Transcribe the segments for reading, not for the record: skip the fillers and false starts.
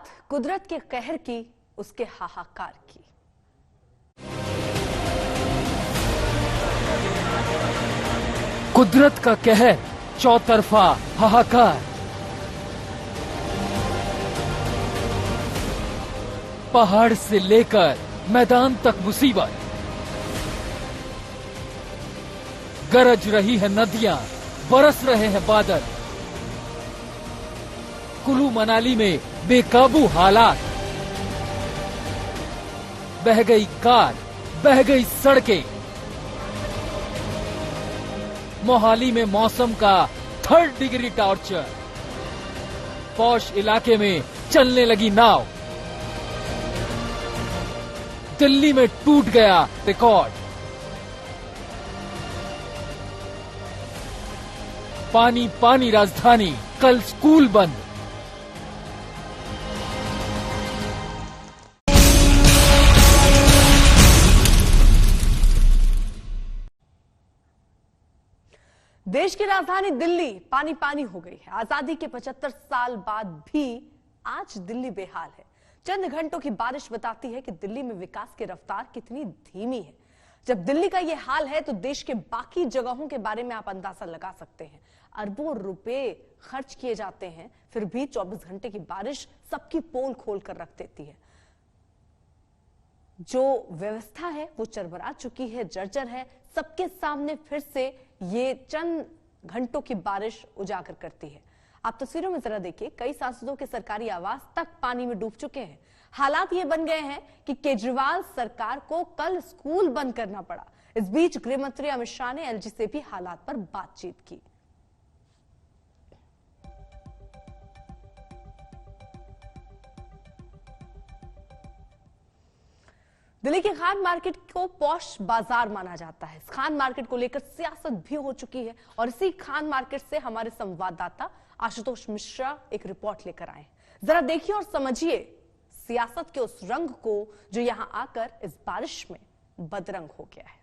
बात कुदरत के कहर की, उसके हाहाकार की। कुदरत का कहर, चौतरफा हाहाकार। पहाड़ से लेकर मैदान तक मुसीबत। गरज रही है नदियां, बरस रहे हैं बादल। कुल्लू मनाली में बेकाबू हालात। बह गई कार, बह गई सड़कें। मोहाली में मौसम का 3rd डिग्री टॉर्चर। पौष इलाके में चलने लगी नाव। दिल्ली में टूट गया रिकॉर्ड। पानी पानी राजधानी, कल स्कूल बंद। देश की राजधानी दिल्ली पानी पानी हो गई है। आजादी के 75 साल बाद भी आज दिल्ली बेहाल है। चंद घंटों की बारिश बताती है कि दिल्ली में विकास की रफ्तार कितनी धीमी है। जब दिल्ली का यह हाल है तो देश के बाकी जगहों के बारे में आप अंदाजा लगा सकते हैं। अरबों रुपए खर्च किए जाते हैं, फिर भी 24 घंटे की बारिश सबकी पोल खोल कर रख देती है। जो व्यवस्था है वो चरमरा चुकी है, जर्जर है। सबके सामने फिर से ये चंद घंटों की बारिश उजागर करती है। आप तस्वीरों में जरा देखिए, कई सांसदों के सरकारी आवास तक पानी में डूब चुके हैं। हालात ये बन गए हैं कि केजरीवाल सरकार को कल स्कूल बंद करना पड़ा। इस बीच गृह मंत्री अमित शाह ने एलजी से भी हालात पर बातचीत की। दिल्ली के खान मार्केट को पॉश बाजार माना जाता है। इस खान मार्केट को लेकर सियासत भी हो चुकी है और इसी खान मार्केट से हमारे संवाददाता आशुतोष मिश्रा एक रिपोर्ट लेकर आए। जरा देखिए और समझिए सियासत के उस रंग को जो यहां आकर इस बारिश में बदरंग हो गया है।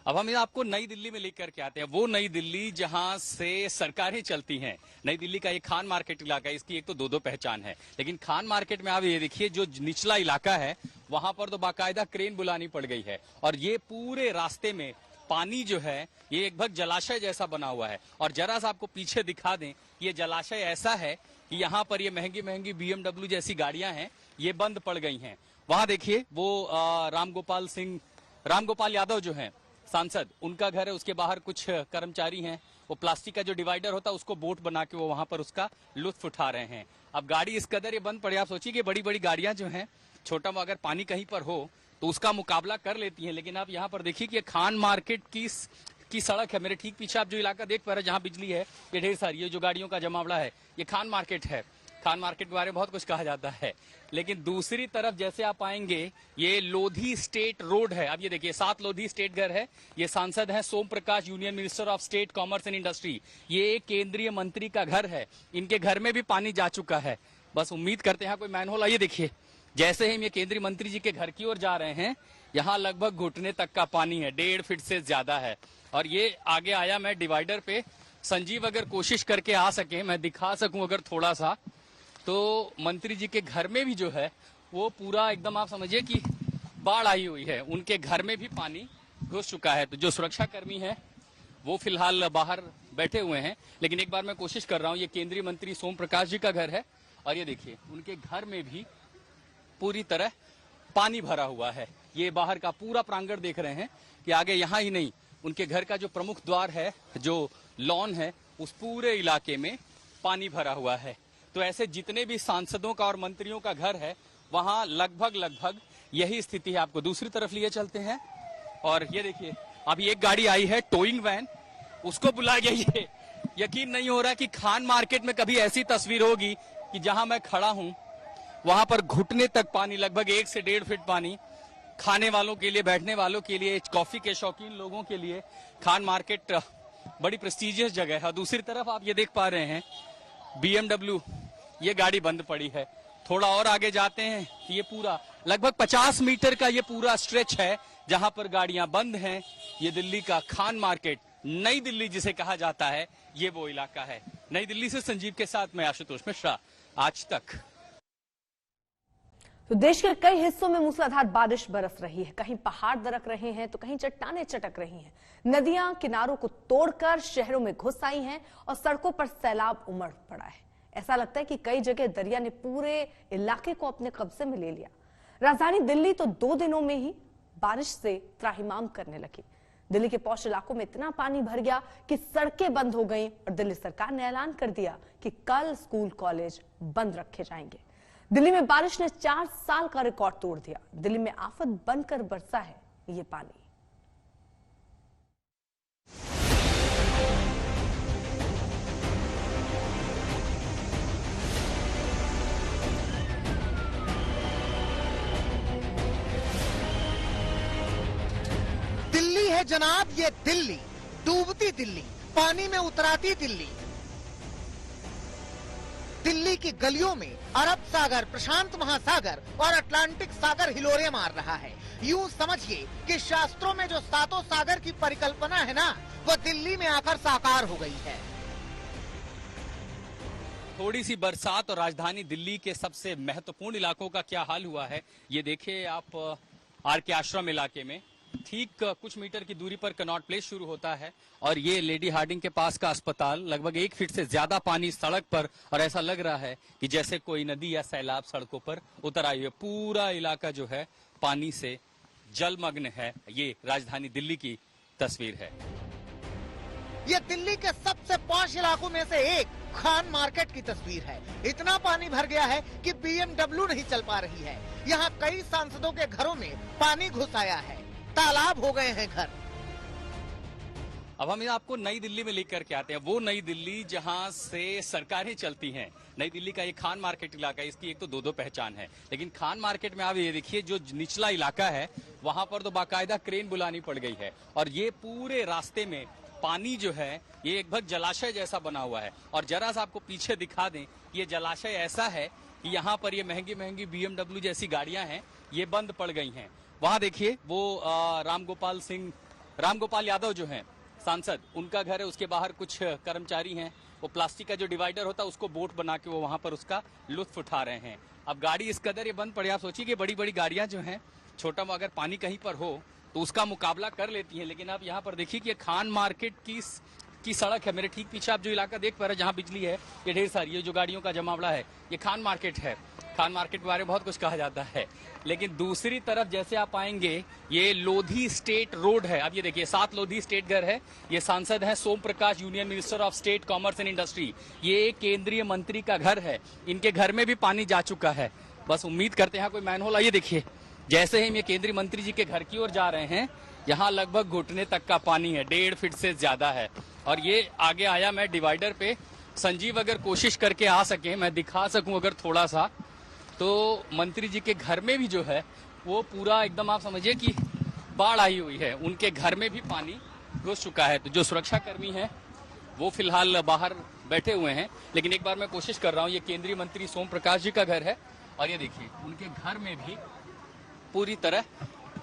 अब हम आपको नई दिल्ली में लेकर के आते हैं, वो नई दिल्ली जहां से सरकारें चलती हैं। नई दिल्ली का ये खान मार्केट इलाका है, इसकी एक तो दो पहचान है। लेकिन खान मार्केट में आप ये देखिए, जो निचला इलाका है वहां पर तो बाकायदा क्रेन बुलानी पड़ गई है। और ये पूरे रास्ते में पानी जो है ये लगभग जलाशय जैसा बना हुआ है। और जरा सा आपको पीछे दिखा दें, ये जलाशय ऐसा है कि यहाँ पर ये महंगी महंगी BMW जैसी गाड़ियां हैं, ये बंद पड़ गई हैं। वहां देखिए वो रामगोपाल यादव जो है सांसद, उनका घर है, उसके बाहर कुछ कर्मचारी हैं, वो प्लास्टिक का जो डिवाइडर होता है उसको बोट बना के वो वहां पर उसका लुत्फ उठा रहे हैं। अब गाड़ी इस कदर ये बंद पड़े, आप सोचिए कि बड़ी बड़ी गाड़ियां जो हैं, छोटा अगर पानी कहीं पर हो तो उसका मुकाबला कर लेती हैं। लेकिन आप यहाँ पर देखिए कि खान मार्केट की सड़क है। मेरे ठीक पीछे आप जो इलाका देख पा रहे हैं जहाँ बिजली है, ये ढेर सारी ये जो गाड़ियों का जमावड़ा है, ये खान मार्केट है। खान मार्केट के बारे में बहुत कुछ कहा जाता है, लेकिन दूसरी तरफ जैसे आप आएंगे ये लोधी स्टेट रोड है। अब ये देखिए 7 लोधी स्टेट घर है। ये सांसद हैं Som Prakash, union minister of state commerce and industry. ये केंद्रीय मंत्री का घर है। इनके घर में भी पानी जा चुका है। बस उम्मीद करते हैं कोई मैनहोल। आइए देखिए, जैसे ही हम ये केंद्रीय मंत्री जी के घर की ओर जा रहे हैं, यहाँ लगभग घुटने तक का पानी है, 1.5 फीट से ज्यादा है। और ये आगे आया मैं डिवाइडर पे। संजीव अगर कोशिश करके आ सके, मैं दिखा सकूं अगर थोड़ा सा, तो मंत्री जी के घर में भी जो है वो पूरा एकदम आप समझिए कि बाढ़ आई हुई है। उनके घर में भी पानी घुस चुका है। तो जो सुरक्षा कर्मी है वो फिलहाल बाहर बैठे हुए हैं। लेकिन एक बार मैं कोशिश कर रहा हूँ, ये केंद्रीय मंत्री सोम प्रकाश जी का घर है और ये देखिए उनके घर में भी पूरी तरह पानी भरा हुआ है। ये बाहर का पूरा प्रांगण देख रहे हैं कि आगे यहाँ ही नहीं, उनके घर का जो प्रमुख द्वार है, जो लॉन है, उस पूरे इलाके में पानी भरा हुआ है। तो ऐसे जितने भी सांसदों का और मंत्रियों का घर है वहां लगभग यही स्थिति है। आपको दूसरी तरफ लिए चलते हैं और ये देखिए अभी एक गाड़ी आई है, टोइंग वैन, उसको बुलाया गया। ये यकीन नहीं हो रहा कि खान मार्केट में कभी ऐसी तस्वीर होगी कि जहां मैं खड़ा हूं वहां पर घुटने तक पानी, लगभग 1 से 1.5 फीट पानी। खाने वालों के लिए, बैठने वालों के लिए, कॉफी के शौकीन लोगों के लिए खान मार्केट बड़ी प्रेस्टिजियस जगह है। दूसरी तरफ आप ये देख पा रहे हैं BMW, ये गाड़ी बंद पड़ी है। थोड़ा और आगे जाते हैं, ये पूरा लगभग 50 मीटर का ये पूरा स्ट्रेच है जहां पर गाड़ियां बंद हैं। ये दिल्ली का खान मार्केट, नई दिल्ली जिसे कहा जाता है, ये वो इलाका है। नई दिल्ली से संजीव के साथ मैं आशुतोष मिश्रा, आज तक। तो देश के कई हिस्सों में मूसलाधार बारिश बरस रही है। कहीं पहाड़ दरक रहे हैं तो कहीं चट्टानें चटक रही हैं। नदियां किनारों को तोड़कर शहरों में घुस आई हैं और सड़कों पर सैलाब उमड़ पड़ा है। ऐसा लगता है कि कई जगह दरिया ने पूरे इलाके को अपने कब्जे में ले लिया। राजधानी दिल्ली तो 2 दिनों में ही बारिश से त्राहिमाम करने लगी। दिल्ली के पौष इलाकों में इतना पानी भर गया कि सड़कें बंद हो गईं और दिल्ली सरकार ने ऐलान कर दिया कि कल स्कूल कॉलेज बंद रखे जाएंगे। दिल्ली में बारिश ने 4 साल का रिकॉर्ड तोड़ दिया। दिल्ली में आफत बनकर बरसा है ये पानी। दिल्ली है जनाब ये दिल्ली, डूबती दिल्ली, पानी में उतराती दिल्ली। दिल्ली की गलियों में अरब सागर, प्रशांत महासागर और अटलांटिक सागर हिलोरे मार रहा है। यूं समझिए कि शास्त्रों में जो सातों सागर की परिकल्पना है ना, वो दिल्ली में आकर साकार हो गई है। थोड़ी सी बरसात और राजधानी दिल्ली के सबसे महत्वपूर्ण इलाकों का क्या हाल हुआ है, ये देखिए आप। आर के आश्रम इलाके में ठीक कुछ मीटर की दूरी पर कनॉट प्लेस शुरू होता है और ये लेडी हार्डिंग के पास का अस्पताल। लगभग 1 फीट से ज्यादा पानी सड़क पर और ऐसा लग रहा है कि जैसे कोई नदी या सैलाब सड़कों पर उतर आई है। पूरा इलाका जो है पानी से जलमग्न है। ये राजधानी दिल्ली की तस्वीर है। ये दिल्ली के सबसे पॉश इलाकों में से एक खान मार्केट की तस्वीर है। इतना पानी भर गया है कि BMW नहीं चल पा रही है। यहाँ कई सांसदों के घरों में पानी घुस आया है, तालाब हो गए हैं घर। अब हम आपको नई दिल्ली में लेकर के आते हैं, वो नई दिल्ली जहां से सरकारें चलती हैं। नई दिल्ली का ये खान मार्केट इलाका है, इसकी एक तो दो पहचान है। लेकिन खान मार्केट में आप ये देखिए, जो निचला इलाका है वहां पर तो बाकायदा क्रेन बुलानी पड़ गई है और ये पूरे रास्ते में पानी जो है ये लगभग जलाशय जैसा बना हुआ है। और जरा सा आपको पीछे दिखा दें, ये जलाशय ऐसा है कि यहाँ पर ये महंगी महंगी BMW जैसी गाड़ियां हैं, ये बंद पड़ गई हैं। वहां देखिए वो रामगोपाल यादव जो हैं सांसद, उनका घर है, उसके बाहर कुछ कर्मचारी हैं, वो प्लास्टिक का जो डिवाइडर होता है उसको बोट बना के वो वहां पर उसका लुत्फ उठा रहे हैं। अब गाड़ी इस कदर ये बंद पड़ी, आप सोचिए कि बड़ी बड़ी गाड़ियां जो हैं, छोटा अगर पानी कहीं पर हो तो उसका मुकाबला कर लेती हैं। लेकिन आप यहाँ पर देखिए कि खान मार्केट की सड़क है। मेरे ठीक पीछे आप जो इलाका देख पा रहे हैं जहाँ बिजली है, ये ढेर सारी ये जो गाड़ियों का जमावड़ा है, ये खान मार्केट है। खान मार्केट के बारे में बहुत कुछ कहा जाता है, लेकिन दूसरी तरफ जैसे आप आएंगे, ये लोधी स्टेट रोड है। अब ये देखिए 7 लोधी स्टेट घर है। ये सांसद हैं Som Prakash, union minister of state commerce and industry. ये केंद्रीय मंत्री का घर है। इनके घर में भी पानी जा चुका है। बस उम्मीद करते हैं कोई मैनहोल। ये देखिए, जैसे ही हम ये केंद्रीय मंत्री जी के घर की ओर जा रहे हैं, यहाँ लगभग घुटने तक का पानी है, 1.5 फीट से ज्यादा है। और ये आगे आया मैं डिवाइडर पे। संजीव अगर कोशिश करके आ सके, मैं दिखा सकूं अगर थोड़ा सा, तो मंत्री जी के घर में भी जो है वो पूरा एकदम आप समझिए कि बाढ़ आई हुई है। उनके घर में भी पानी घुस चुका है। तो जो सुरक्षा कर्मी हैं वो फिलहाल बाहर बैठे हुए हैं, लेकिन एक बार मैं कोशिश कर रहा हूँ। ये केंद्रीय मंत्री सोम प्रकाश जी का घर है और ये देखिए उनके घर में भी पूरी तरह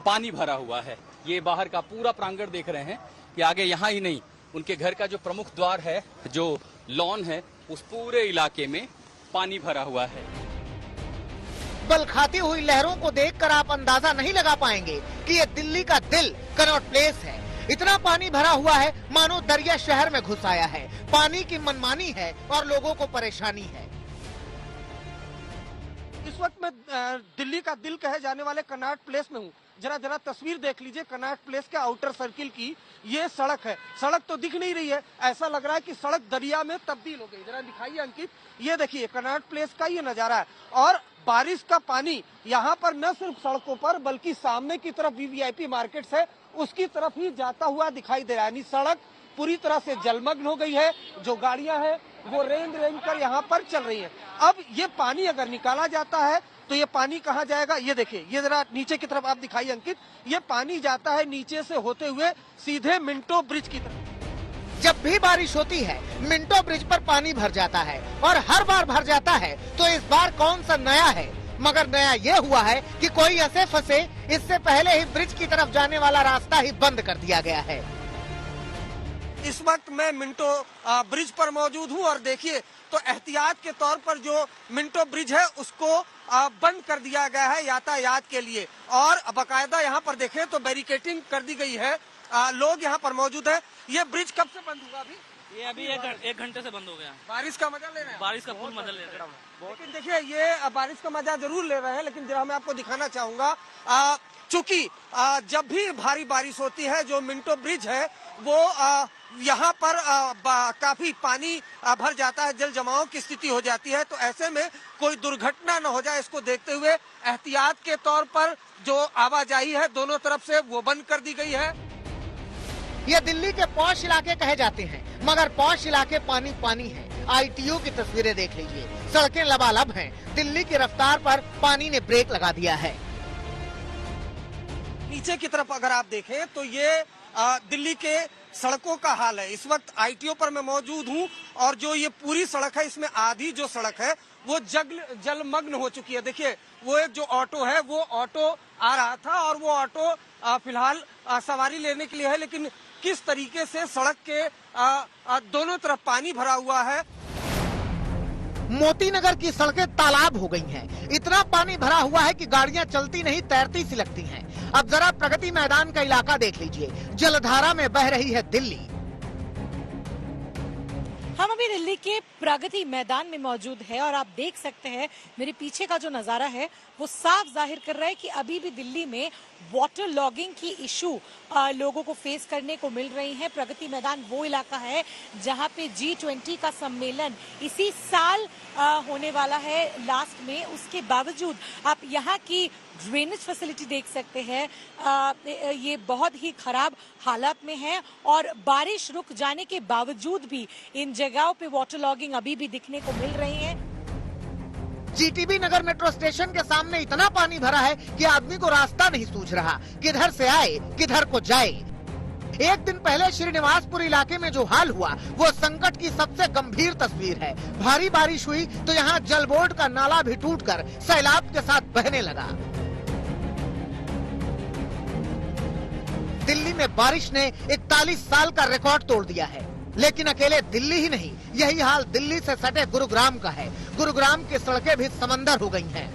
पानी भरा हुआ है। ये बाहर का पूरा प्रांगण देख रहे हैं कि आगे यहाँ ही नहीं, उनके घर का जो प्रमुख द्वार है, जो लॉन है, उस पूरे इलाके में पानी भरा हुआ है। बल खाती हुई लहरों को देखकर आप अंदाजा नहीं लगा पाएंगे कि ये दिल्ली का दिल कनॉट प्लेस है। इतना पानी भरा हुआ है मानो दरिया शहर में घुस आया है। पानी की मनमानी है और लोगों को परेशानी है। इस वक्त मैं दिल्ली का दिल कहे जाने वाले कनॉट प्लेस में हूँ। जरा तस्वीर देख लीजिए कनॉट प्लेस के आउटर सर्किल की। ये सड़क है, सड़क तो दिख नहीं रही है, ऐसा लग रहा है कि सड़क दरिया में तब्दील हो गई। जरा दिखाइए अंकित, ये देखिए कनॉट प्लेस का ये नजारा है। और बारिश का पानी यहाँ पर न सिर्फ सड़कों पर बल्कि सामने की तरफ वीवीआईपी मार्केट है उसकी तरफ ही जाता हुआ दिखाई दे रहा है। यानी सड़क पूरी तरह से जलमग्न हो गई है। जो गाड़ियां हैं वो रेंग कर यहाँ पर चल रही है। अब ये पानी अगर निकाला जाता है तो ये पानी कहाँ जाएगा? ये देखिए, ये जरा नीचे की तरफ आप दिखाइए अंकित, ये पानी जाता है नीचे से होते हुए सीधे मिंटो ब्रिज की तरफ। जब भी बारिश होती है मिंटो ब्रिज पर पानी भर जाता है और हर बार भर जाता है। तो इस बार कौन सा नया है? मगर नया ये हुआ है कि कोई ऐसे फंसे, इससे पहले ही ब्रिज की तरफ जाने वाला रास्ता ही बंद कर दिया गया है। इस वक्त मैं मिंटो ब्रिज पर मौजूद हूं और देखिए तो एहतियात के तौर पर जो मिंटो ब्रिज है उसको बंद कर दिया गया है यातायात के लिए और बाकायदा यहाँ पर देखें तो बैरिकेटिंग कर दी गई है। लोग यहाँ पर मौजूद है। ये ब्रिज कब से बंद हुआ अभी? ये अभी एक घंटे से बंद हो गया। बारिश का मजा ले रहे हैं? बारिश का फुल मजा ले रहे हैं। लेकिन देखिए ये बारिश का मजा जरूर ले रहे हैं, लेकिन जरा मैं आपको दिखाना चाहूंगा चूंकि जब भी भारी बारिश होती है जो मिंटो ब्रिज है वो यहाँ पर काफी पानी भर जाता है, जल जमाव की स्थिति हो जाती है। तो ऐसे में कोई दुर्घटना न हो जाए इसको देखते हुए एहतियात के तौर पर जो आवाजाही है दोनों तरफ से वो बंद कर दी गई है। ये दिल्ली के पॉश इलाके कहे जाते हैं, मगर पॉश इलाके पानी पानी है। ITO की तस्वीरें देख लीजिए, सड़कें लबालब हैं। दिल्ली की रफ्तार पर पानी ने ब्रेक लगा दिया है। नीचे की तरफ अगर आप देखें तो ये दिल्ली के सड़कों का हाल है। इस वक्त ITO पर मैं मौजूद हूं और जो ये पूरी सड़क है इसमें आधी जो सड़क है वो जलमग्न हो चुकी है। देखिए वो एक जो ऑटो है वो ऑटो आ रहा था और वो ऑटो फिलहाल सवारी लेने के लिए है, लेकिन किस तरीके से सड़क के दोनों तरफ पानी भरा हुआ है। मोती नगर की सड़कें तालाब हो गई हैं। इतना पानी भरा हुआ है कि गाड़ियां चलती नहीं तैरती सी लगती हैं। अब जरा प्रगति मैदान का इलाका देख लीजिए, जलधारा में बह रही है दिल्ली। हम अभी दिल्ली के प्रगति मैदान में मौजूद है और आप देख सकते हैं मेरे पीछे का जो नजारा है वो साफ जाहिर कर रहा है कि अभी भी दिल्ली में वाटर लॉगिंग की इशू लोगों को फेस करने को मिल रही है। प्रगति मैदान वो इलाका है जहां पे G20 का सम्मेलन इसी साल होने वाला है लास्ट में। उसके बावजूद आप यहाँ की ड्रेनेज फैसिलिटी देख सकते हैं, ये बहुत ही खराब हालत में है और बारिश रुक जाने के बावजूद भी इन जगहों पे वाटर लॉगिंग अभी भी दिखने को मिल रही है। GTB नगर मेट्रो स्टेशन के सामने इतना पानी भरा है कि आदमी को रास्ता नहीं सूझ रहा, किधर से आए किधर को जाए। एक दिन पहले श्रीनिवासपुर इलाके में जो हाल हुआ वो संकट की सबसे गंभीर तस्वीर है। भारी बारिश हुई तो यहाँ जल बोर्ड का नाला भी टूटकर सैलाब के साथ बहने लगा। दिल्ली में बारिश ने 41 साल का रिकॉर्ड तोड़ दिया है। लेकिन अकेले दिल्ली ही नहीं, यही हाल दिल्ली से सटे गुरुग्राम का है। गुरुग्राम की सड़कें भी समंदर हो गई हैं।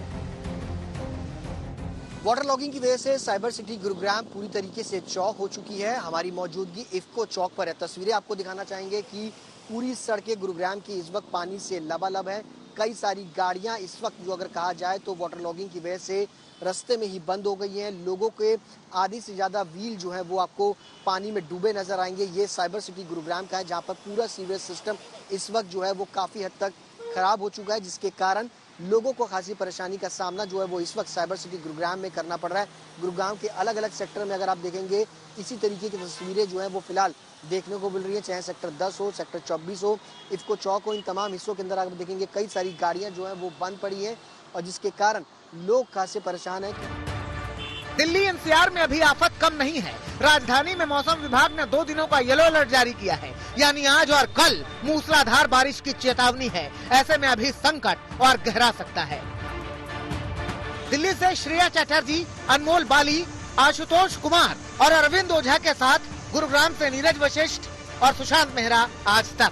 वाटर लॉगिंग की वजह से साइबर सिटी गुरुग्राम पूरी तरीके से चौक हो चुकी है। हमारी मौजूदगी इफ्को चौक पर है। तस्वीरें आपको दिखाना चाहेंगे कि पूरी सड़कें गुरुग्राम की इस वक्त पानी से लबालब है। कई सारी गाड़ियां इस वक्त जो अगर कहा जाए तो वाटर लॉगिंग की वजह से रास्ते में ही बंद हो गई हैं। लोगों के आधी से ज्यादा व्हील जो है वो आपको पानी में डूबे नजर आएंगे। ये साइबर सिटी गुरुग्राम का है जहां पर पूरा सीवरेज सिस्टम इस वक्त जो है वो काफी हद तक खराब हो चुका है, जिसके कारण लोगों को खासी परेशानी का सामना जो है वो इस वक्त साइबर सिटी गुरुग्राम में करना पड़ रहा है। गुरुग्राम के अलग अलग सेक्टर में अगर आप देखेंगे इसी तरीके की तस्वीरें जो है वो फिलहाल देखने को मिल रही है, चाहे सेक्टर 10 हो, सेक्टर 24 हो, इफ्को चौक हो। इन तमाम हिस्सों के अंदर आप देखेंगे कई सारी गाड़ियां जो है वो बंद पड़ी है और जिसके कारण लोग खासे परेशान है। दिल्ली NCR में अभी आफत कम नहीं है। राजधानी में मौसम विभाग ने 2 दिनों का येलो अलर्ट जारी किया है, यानी आज और कल मूसलाधार बारिश की चेतावनी है। ऐसे में अभी संकट और गहरा सकता है। दिल्ली से श्रेया चटर्जी, अनमोल बाली, आशुतोष कुमार और अरविंद ओझा के साथ गुरुग्राम से नीरज वशिष्ठ और सुशांत मेहरा, आज तक।